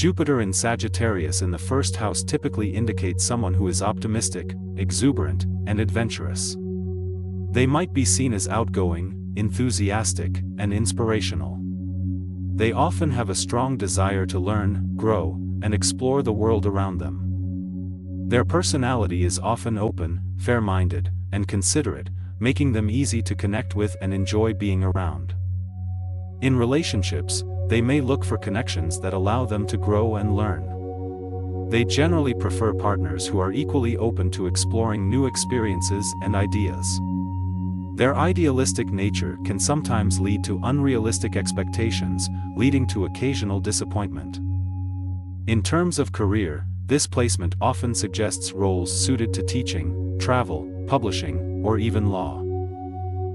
Jupiter in Sagittarius in the first house typically indicates someone who is optimistic, exuberant, and adventurous. They might be seen as outgoing, enthusiastic, and inspirational. They often have a strong desire to learn, grow, and explore the world around them. Their personality is often open, fair-minded, and considerate, making them easy to connect with and enjoy being around. In relationships, they may look for connections that allow them to grow and learn. They generally prefer partners who are equally open to exploring new experiences and ideas. Their idealistic nature can sometimes lead to unrealistic expectations, leading to occasional disappointment. In terms of career, this placement often suggests roles suited to teaching, travel, publishing, or even law.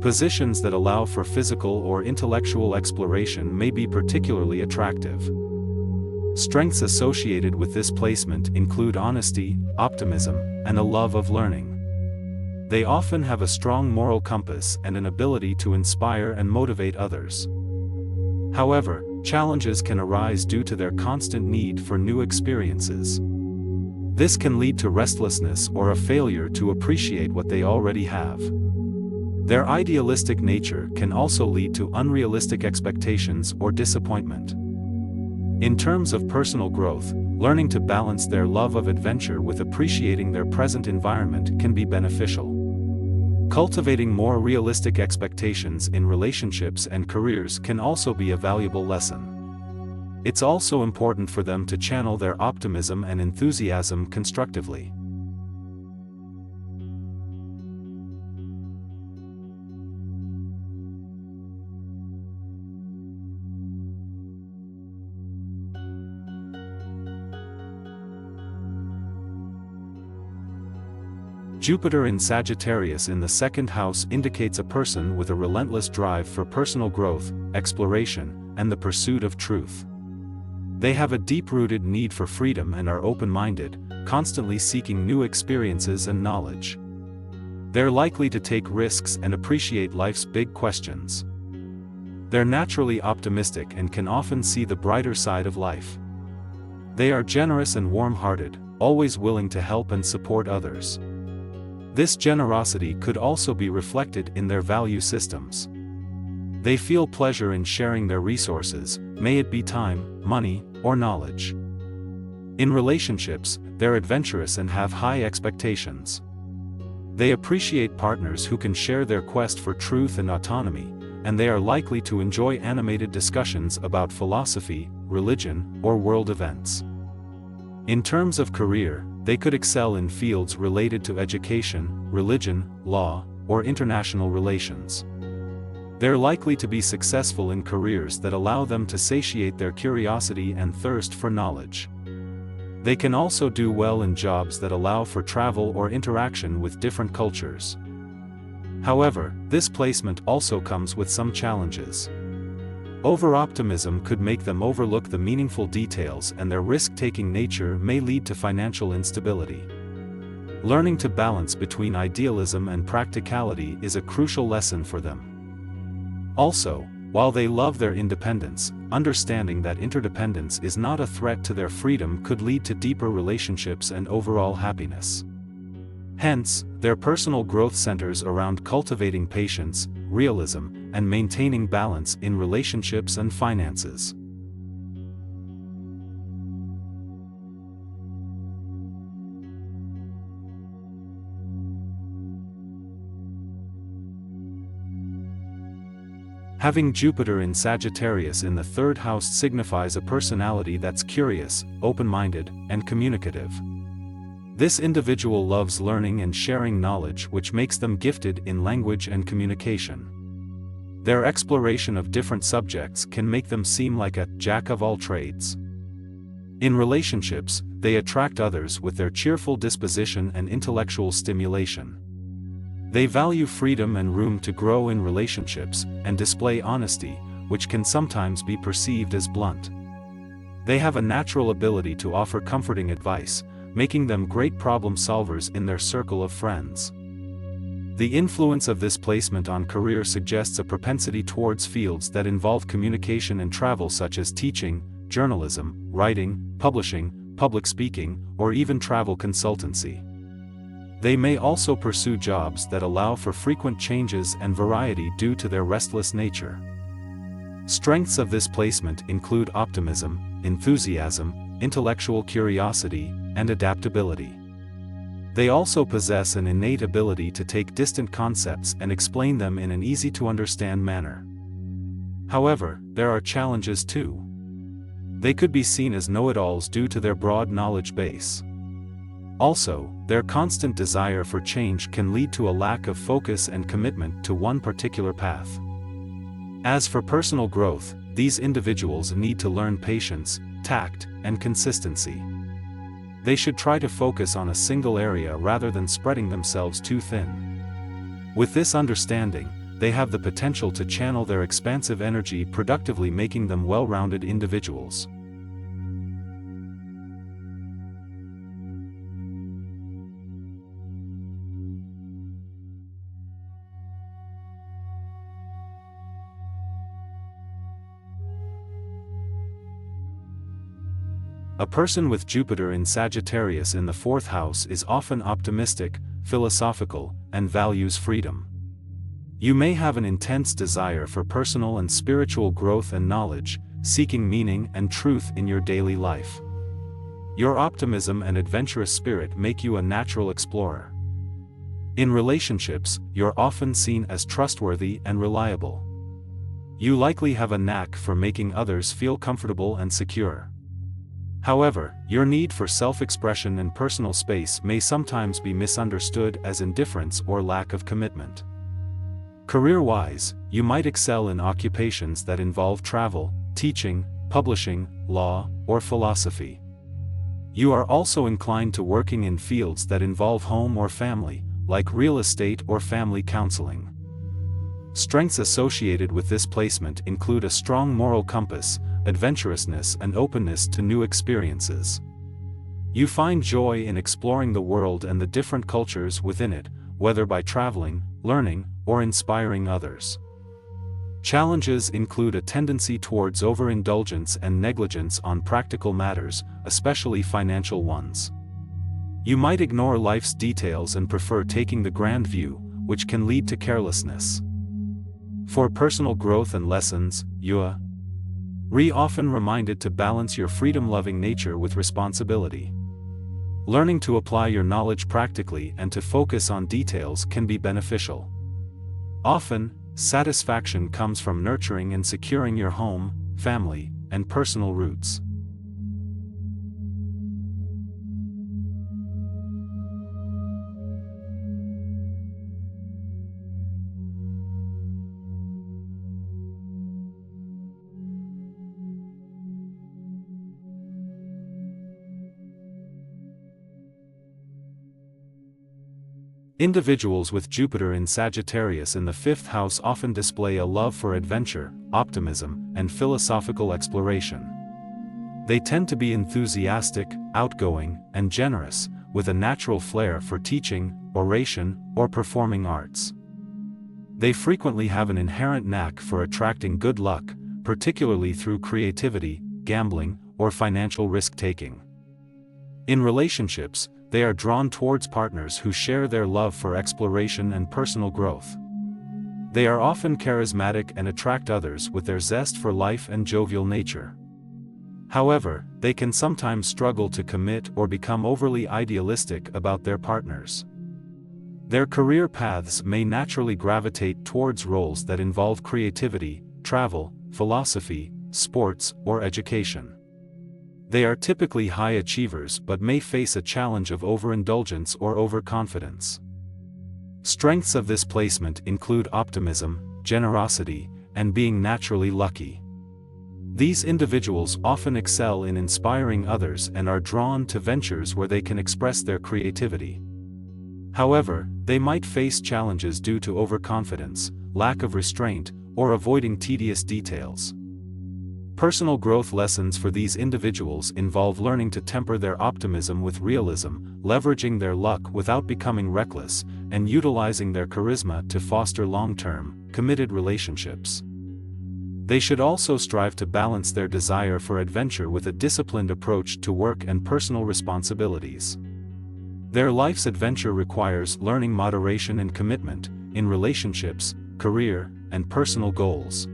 Positions that allow for physical or intellectual exploration may be particularly attractive. Strengths associated with this placement include honesty, optimism, and a love of learning. They often have a strong moral compass and an ability to inspire and motivate others. However, challenges can arise due to their constant need for new experiences. This can lead to restlessness or a failure to appreciate what they already have. Their idealistic nature can also lead to unrealistic expectations or disappointment. In terms of personal growth, learning to balance their love of adventure with appreciating their present environment can be beneficial. Cultivating more realistic expectations in relationships and careers can also be a valuable lesson. It's also important for them to channel their optimism and enthusiasm constructively. Jupiter in Sagittarius in the second house indicates a person with a relentless drive for personal growth, exploration, and the pursuit of truth. They have a deep-rooted need for freedom and are open-minded, constantly seeking new experiences and knowledge. They're likely to take risks and appreciate life's big questions. They're naturally optimistic and can often see the brighter side of life. They are generous and warm-hearted, always willing to help and support others. This generosity could also be reflected in their value systems. They feel pleasure in sharing their resources, may it be time, money, or knowledge. In relationships, they're adventurous and have high expectations. They appreciate partners who can share their quest for truth and autonomy, and they are likely to enjoy animated discussions about philosophy, religion, or world events. In terms of career, they could excel in fields related to education, religion, law, or international relations. They're likely to be successful in careers that allow them to satiate their curiosity and thirst for knowledge. They can also do well in jobs that allow for travel or interaction with different cultures. However, this placement also comes with some challenges. Over-optimism could make them overlook the meaningful details, and their risk-taking nature may lead to financial instability. Learning to balance between idealism and practicality is a crucial lesson for them. Also, while they love their independence, understanding that interdependence is not a threat to their freedom could lead to deeper relationships and overall happiness. Hence, their personal growth centers around cultivating patience, realism, and maintaining balance in relationships and finances. Having Jupiter in Sagittarius in the third house signifies a personality that's curious, open-minded, and communicative. This individual loves learning and sharing knowledge, which makes them gifted in language and communication. Their exploration of different subjects can make them seem like a jack of all trades. In relationships, they attract others with their cheerful disposition and intellectual stimulation. They value freedom and room to grow in relationships, and display honesty, which can sometimes be perceived as blunt. They have a natural ability to offer comforting advice, making them great problem solvers in their circle of friends. The influence of this placement on career suggests a propensity towards fields that involve communication and travel, such as teaching, journalism, writing, publishing, public speaking, or even travel consultancy. They may also pursue jobs that allow for frequent changes and variety due to their restless nature. Strengths of this placement include optimism, enthusiasm, intellectual curiosity, and adaptability. They also possess an innate ability to take distant concepts and explain them in an easy-to-understand manner. However, there are challenges too. They could be seen as know-it-alls due to their broad knowledge base. Also, their constant desire for change can lead to a lack of focus and commitment to one particular path. As for personal growth, these individuals need to learn patience, tact, and consistency. They should try to focus on a single area rather than spreading themselves too thin. With this understanding, they have the potential to channel their expansive energy productively, making them well-rounded individuals. A person with Jupiter in Sagittarius in the 4th house is often optimistic, philosophical, and values freedom. You may have an intense desire for personal and spiritual growth and knowledge, seeking meaning and truth in your daily life. Your optimism and adventurous spirit make you a natural explorer. In relationships, you're often seen as trustworthy and reliable. You likely have a knack for making others feel comfortable and secure. However, your need for self-expression and personal space may sometimes be misunderstood as indifference or lack of commitment. Career-wise, you might excel in occupations that involve travel, teaching, publishing, law, or philosophy. You are also inclined to working in fields that involve home or family, like real estate or family counseling. Strengths associated with this placement include a strong moral compass, adventurousness, and openness to new experiences. You find joy in exploring the world and the different cultures within it, whether by traveling, learning, or inspiring others. Challenges include a tendency towards overindulgence and negligence on practical matters, especially financial ones. You might ignore life's details and prefer taking the grand view, which can lead to carelessness. For personal growth and lessons, you are often reminded to balance your freedom-loving nature with responsibility. Learning to apply your knowledge practically and to focus on details can be beneficial. Often, satisfaction comes from nurturing and securing your home, family, and personal roots. Individuals with Jupiter in Sagittarius in the 5th house often display a love for adventure, optimism, and philosophical exploration. They tend to be enthusiastic, outgoing, and generous, with a natural flair for teaching, oration, or performing arts. They frequently have an inherent knack for attracting good luck, particularly through creativity, gambling, or financial risk-taking. In relationships, they are drawn towards partners who share their love for exploration and personal growth. They are often charismatic and attract others with their zest for life and jovial nature. However, they can sometimes struggle to commit or become overly idealistic about their partners. Their career paths may naturally gravitate towards roles that involve creativity, travel, philosophy, sports, or education. They are typically high achievers but may face a challenge of overindulgence or overconfidence. Strengths of this placement include optimism, generosity, and being naturally lucky. These individuals often excel in inspiring others and are drawn to ventures where they can express their creativity. However, they might face challenges due to overconfidence, lack of restraint, or avoiding tedious details. Personal growth lessons for these individuals involve learning to temper their optimism with realism, leveraging their luck without becoming reckless, and utilizing their charisma to foster long-term, committed relationships. They should also strive to balance their desire for adventure with a disciplined approach to work and personal responsibilities. Their life's adventure requires learning moderation and commitment in relationships, career, and personal goals.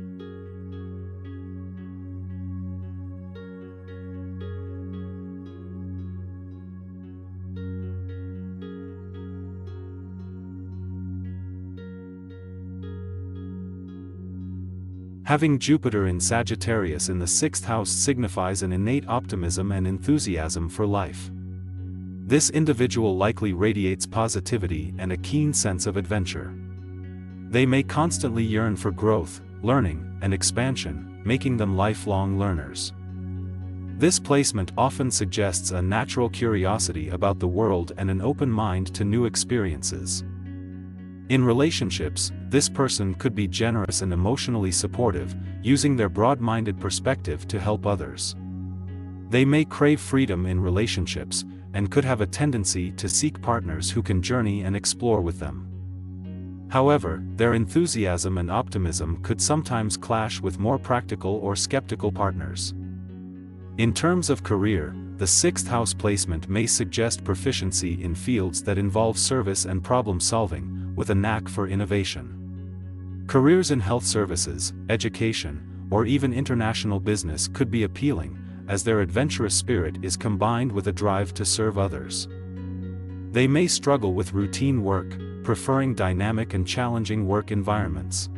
Having Jupiter in Sagittarius in the 6th house signifies an innate optimism and enthusiasm for life. This individual likely radiates positivity and a keen sense of adventure. They may constantly yearn for growth, learning, and expansion, making them lifelong learners. This placement often suggests a natural curiosity about the world and an open mind to new experiences. In relationships, this person could be generous and emotionally supportive, using their broad-minded perspective to help others. They may crave freedom in relationships, and could have a tendency to seek partners who can journey and explore with them. However, their enthusiasm and optimism could sometimes clash with more practical or skeptical partners. In terms of career, the 6th house placement may suggest proficiency in fields that involve service and problem-solving, with a knack for innovation. Careers in health services, education, or even international business could be appealing, as their adventurous spirit is combined with a drive to serve others. They may struggle with routine work, preferring dynamic and challenging work environments.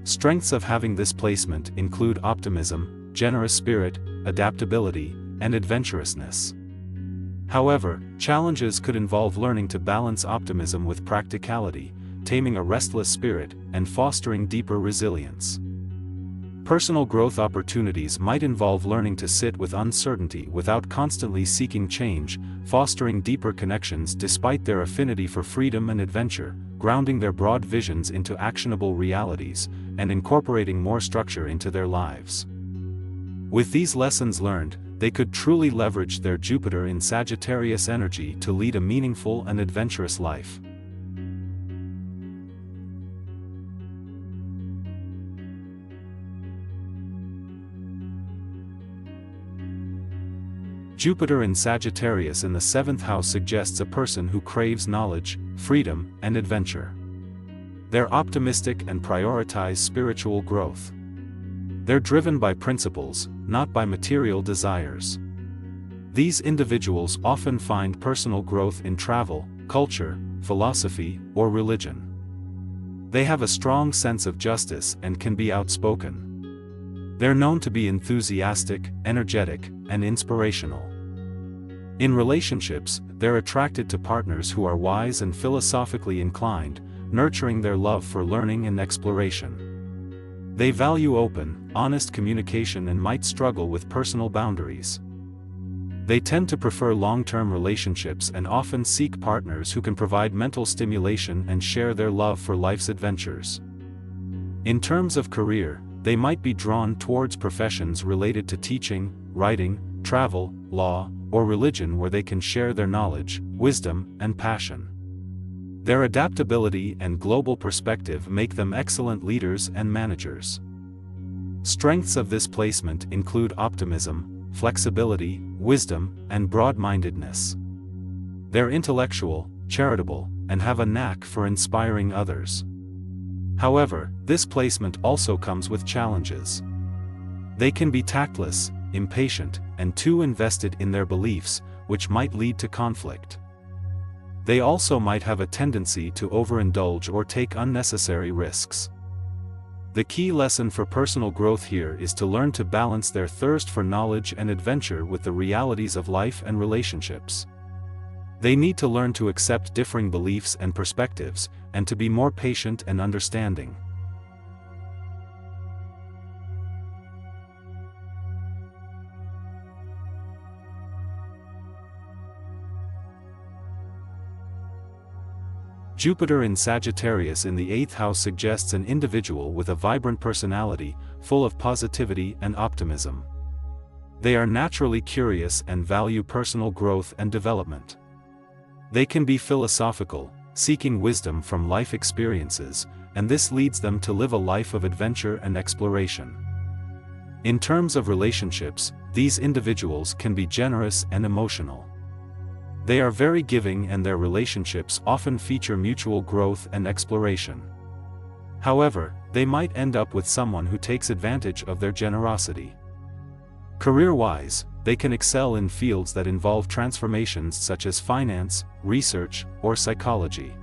Strengths of having this placement include optimism, generous spirit, adaptability, and adventurousness. However, challenges could involve learning to balance optimism with practicality, taming a restless spirit, and fostering deeper resilience. Personal growth opportunities might involve learning to sit with uncertainty without constantly seeking change, fostering deeper connections despite their affinity for freedom and adventure, grounding their broad visions into actionable realities, and incorporating more structure into their lives. With these lessons learned, they could truly leverage their Jupiter in Sagittarius energy to lead a meaningful and adventurous life. Jupiter in Sagittarius in the 7th house suggests a person who craves knowledge, freedom, and adventure. They're optimistic and prioritize spiritual growth. They're driven by principles, not by material desires. These individuals often find personal growth in travel, culture, philosophy, or religion. They have a strong sense of justice and can be outspoken. They're known to be enthusiastic, energetic, and inspirational. In relationships, they're attracted to partners who are wise and philosophically inclined, nurturing their love for learning and exploration. They value open, honest communication and might struggle with personal boundaries. They tend to prefer long-term relationships and often seek partners who can provide mental stimulation and share their love for life's adventures. In terms of career, they might be drawn towards professions related to teaching, writing, travel, law, or religion where they can share their knowledge, wisdom, and passion. Their adaptability and global perspective make them excellent leaders and managers. Strengths of this placement include optimism, flexibility, wisdom, and broad-mindedness. They're intellectual, charitable, and have a knack for inspiring others. However, this placement also comes with challenges. They can be tactless, impatient, and too invested in their beliefs, which might lead to conflict. They also might have a tendency to overindulge or take unnecessary risks. The key lesson for personal growth here is to learn to balance their thirst for knowledge and adventure with the realities of life and relationships. They need to learn to accept differing beliefs and perspectives, and to be more patient and understanding. Jupiter in Sagittarius in the 8th house suggests an individual with a vibrant personality, full of positivity and optimism. They are naturally curious and value personal growth and development. They can be philosophical, seeking wisdom from life experiences, and this leads them to live a life of adventure and exploration. In terms of relationships, these individuals can be generous and emotional. They are very giving, and their relationships often feature mutual growth and exploration. However, they might end up with someone who takes advantage of their generosity. Career-wise, they can excel in fields that involve transformations such as finance, research, or psychology.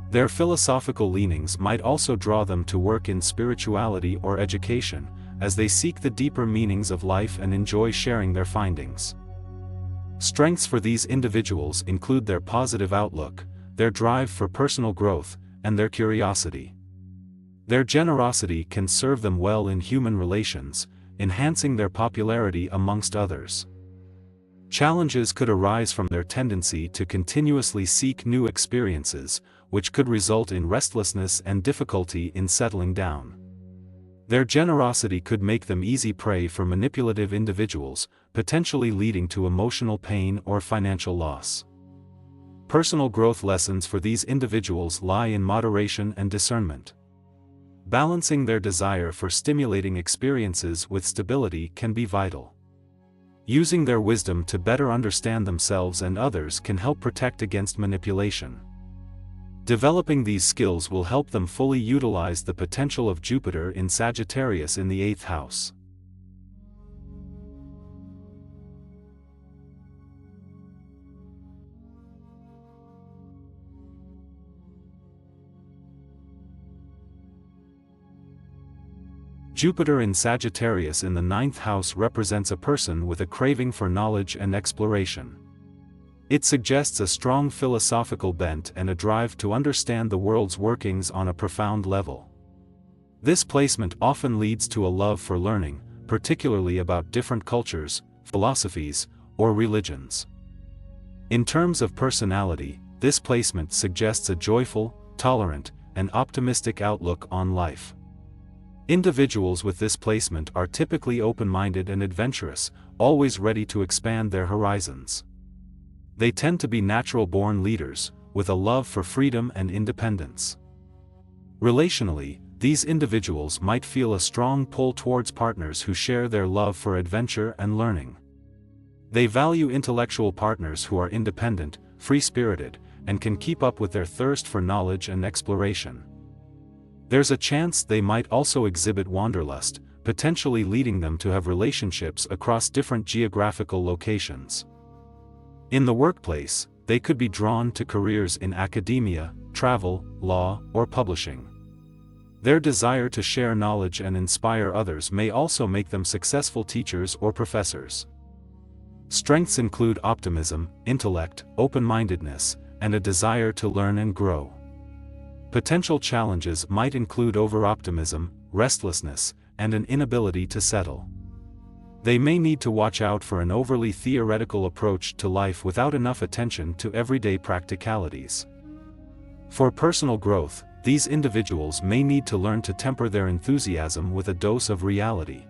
Their philosophical leanings might also draw them to work in spirituality or education, as they seek the deeper meanings of life and enjoy sharing their findings. Strengths for these individuals include their positive outlook, their drive for personal growth, and their curiosity. Their generosity can serve them well in human relations, enhancing their popularity amongst others. Challenges could arise from their tendency to continuously seek new experiences, which could result in restlessness and difficulty in settling down. Their generosity could make them easy prey for manipulative individuals, potentially leading to emotional pain or financial loss. Personal growth lessons for these individuals lie in moderation and discernment. Balancing their desire for stimulating experiences with stability can be vital. Using their wisdom to better understand themselves and others can help protect against manipulation. Developing these skills will help them fully utilize the potential of Jupiter in Sagittarius in the 8th house. Jupiter in Sagittarius in the 9th house represents a person with a craving for knowledge and exploration. It suggests a strong philosophical bent and a drive to understand the world's workings on a profound level. This placement often leads to a love for learning, particularly about different cultures, philosophies, or religions. In terms of personality, this placement suggests a joyful, tolerant, and optimistic outlook on life. Individuals with this placement are typically open-minded and adventurous, always ready to expand their horizons. They tend to be natural-born leaders, with a love for freedom and independence. Relationally, these individuals might feel a strong pull towards partners who share their love for adventure and learning. They value intellectual partners who are independent, free-spirited, and can keep up with their thirst for knowledge and exploration. There's a chance they might also exhibit wanderlust, potentially leading them to have relationships across different geographical locations. In the workplace, they could be drawn to careers in academia, travel, law, or publishing. Their desire to share knowledge and inspire others may also make them successful teachers or professors. Strengths include optimism, intellect, open-mindedness, and a desire to learn and grow. Potential challenges might include over-optimism, restlessness, and an inability to settle. They may need to watch out for an overly theoretical approach to life without enough attention to everyday practicalities. For personal growth, these individuals may need to learn to temper their enthusiasm with a dose of reality.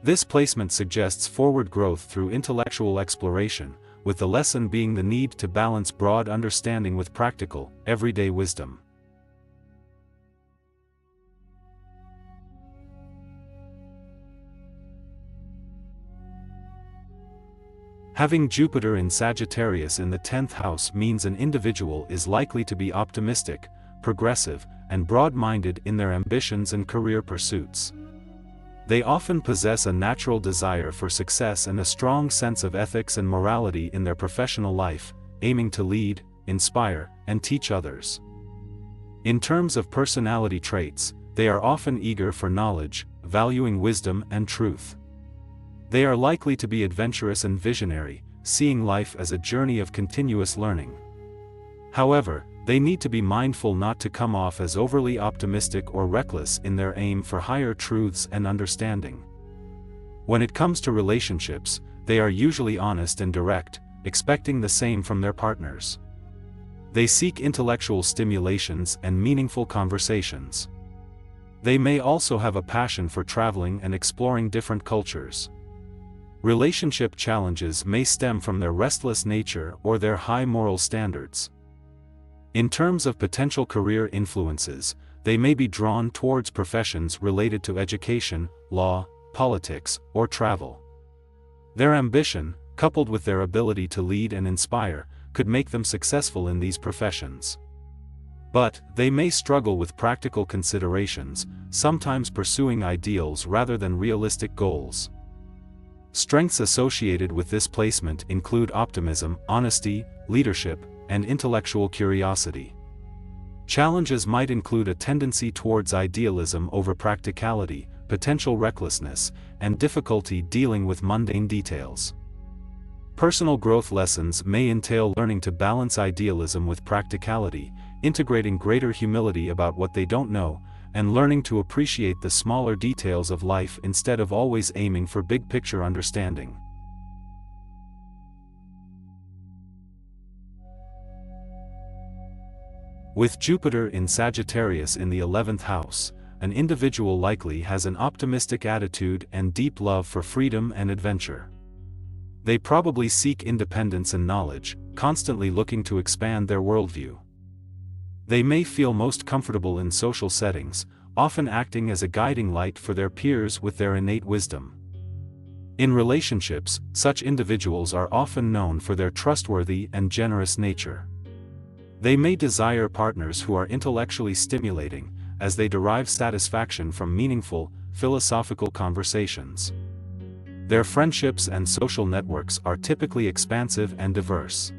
This placement suggests forward growth through intellectual exploration, with the lesson being the need to balance broad understanding with practical, everyday wisdom. Having Jupiter in Sagittarius in the 10th house means an individual is likely to be optimistic, progressive, and broad-minded in their ambitions and career pursuits. They often possess a natural desire for success and a strong sense of ethics and morality in their professional life, aiming to lead, inspire, and teach others. In terms of personality traits, they are often eager for knowledge, valuing wisdom and truth. They are likely to be adventurous and visionary, seeing life as a journey of continuous learning. However, they need to be mindful not to come off as overly optimistic or reckless in their aim for higher truths and understanding. When it comes to relationships, they are usually honest and direct, expecting the same from their partners. They seek intellectual stimulations and meaningful conversations. They may also have a passion for traveling and exploring different cultures. Relationship challenges may stem from their restless nature or their high moral standards. In terms of potential career influences, they may be drawn towards professions related to education, law, politics, or travel. Their ambition, coupled with their ability to lead and inspire, could make them successful in these professions. But, they may struggle with practical considerations, sometimes pursuing ideals rather than realistic goals. Strengths associated with this placement include optimism, honesty, leadership, and intellectual curiosity. Challenges might include a tendency towards idealism over practicality, potential recklessness, and difficulty dealing with mundane details. Personal growth lessons may entail learning to balance idealism with practicality, integrating greater humility about what they don't know, and learning to appreciate the smaller details of life instead of always aiming for big-picture understanding. With Jupiter in Sagittarius in the 11th house, an individual likely has an optimistic attitude and deep love for freedom and adventure. They probably seek independence and knowledge, constantly looking to expand their worldview. They may feel most comfortable in social settings, often acting as a guiding light for their peers with their innate wisdom. In relationships, such individuals are often known for their trustworthy and generous nature. They may desire partners who are intellectually stimulating, as they derive satisfaction from meaningful, philosophical conversations. Their friendships and social networks are typically expansive and diverse.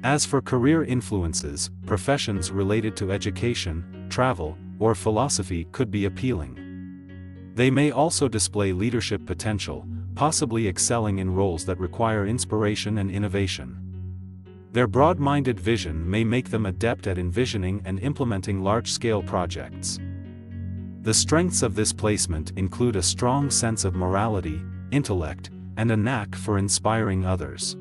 As for career influences, professions related to education, travel, or philosophy could be appealing. They may also display leadership potential, possibly excelling in roles that require inspiration and innovation. Their broad-minded vision may make them adept at envisioning and implementing large-scale projects. The strengths of this placement include a strong sense of morality, intellect, and a knack for inspiring others.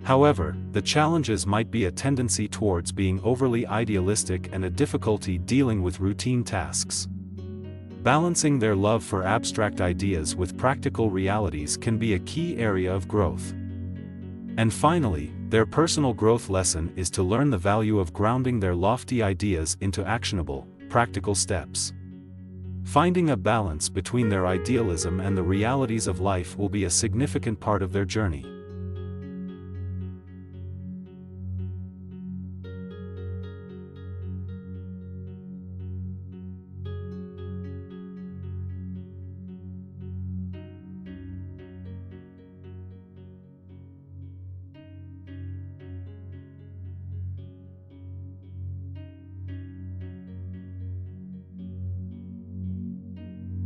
However, the challenges might be a tendency towards being overly idealistic and a difficulty dealing with routine tasks. Balancing their love for abstract ideas with practical realities can be a key area of growth. And finally, their personal growth lesson is to learn the value of grounding their lofty ideas into actionable, practical steps. Finding a balance between their idealism and the realities of life will be a significant part of their journey.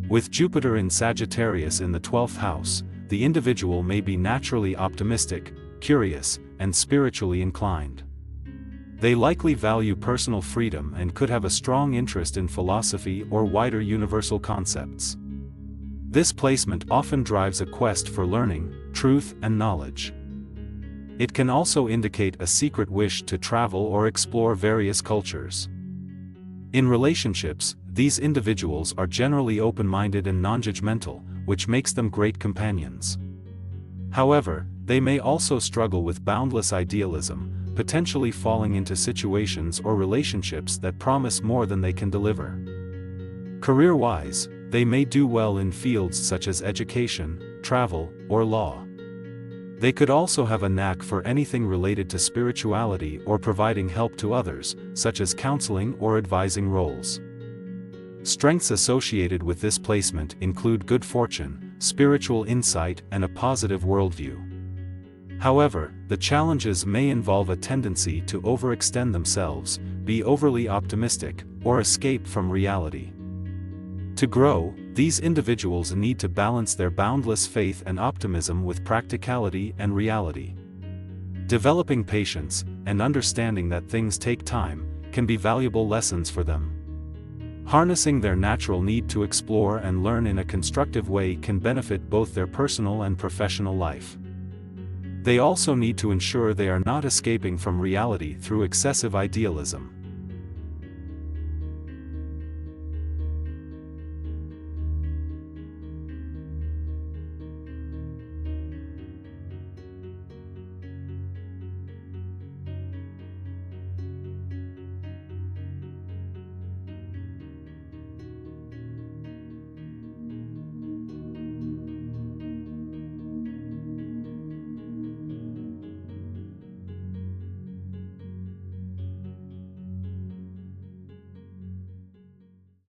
With Jupiter in Sagittarius in the 12th house, the individual may be naturally optimistic, curious, and spiritually inclined. They likely value personal freedom and could have a strong interest in philosophy or wider universal concepts. This placement often drives a quest for learning, truth, and knowledge. It can also indicate a secret wish to travel or explore various cultures. In relationships, these individuals are generally open-minded and non-judgmental, which makes them great companions. However, they may also struggle with boundless idealism, potentially falling into situations or relationships that promise more than they can deliver. Career-wise, they may do well in fields such as education, travel, or law. They could also have a knack for anything related to spirituality or providing help to others, such as counseling or advising roles. Strengths associated with this placement include good fortune, spiritual insight, and a positive worldview. However, the challenges may involve a tendency to overextend themselves, be overly optimistic, or escape from reality. To grow, these individuals need to balance their boundless faith and optimism with practicality and reality. Developing patience, and understanding that things take time, can be valuable lessons for them. Harnessing their natural need to explore and learn in a constructive way can benefit both their personal and professional life. They also need to ensure they are not escaping from reality through excessive idealism.